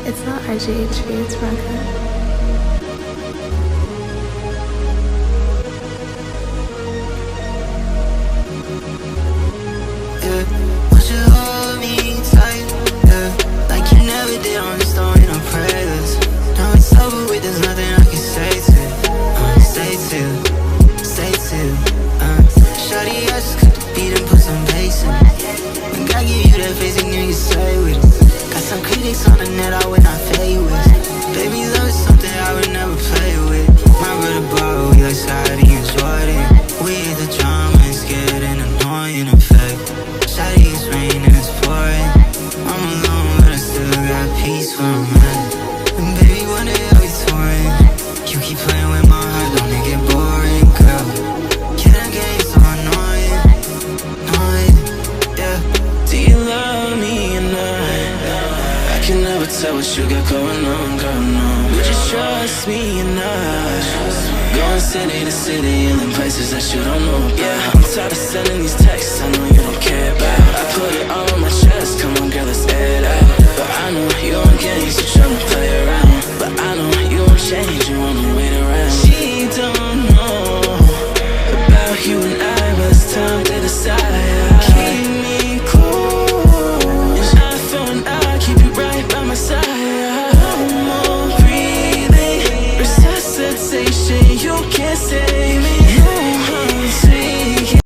It's not RGHV, it's Raga. Won't you hold me tight, like you never did on the stone in prayers. Now it's over with, there's nothing I can say to Shawty, I just cut the beat and put some bass in it. When God give you that face, and you can say with it. Got some critics on the net I would not fade with. Baby, love is something I would never play with. My brother bro, we like Scotty and Jordan. We hit the drama, it's getting annoying and fake. Shawty, it's raining, it's pouring. I'm alone, but I still got peace where I'm at. And baby, one day I'll be touring. You keep playing with my heart, don't it get boring, girl? Yeah, that game's so annoying, yeah. Do you love me or not? I can never tell what you got going on, girl, no. Would you trust me or not? Going city to city and in places that you don't know about. Yeah, I'm tired of sending these texts I know you don't care about. I put it all on my chest, come on girl, let's air it out. But I know you on games, you tryna play around. But I know you won't change, you wanna wait around. She don't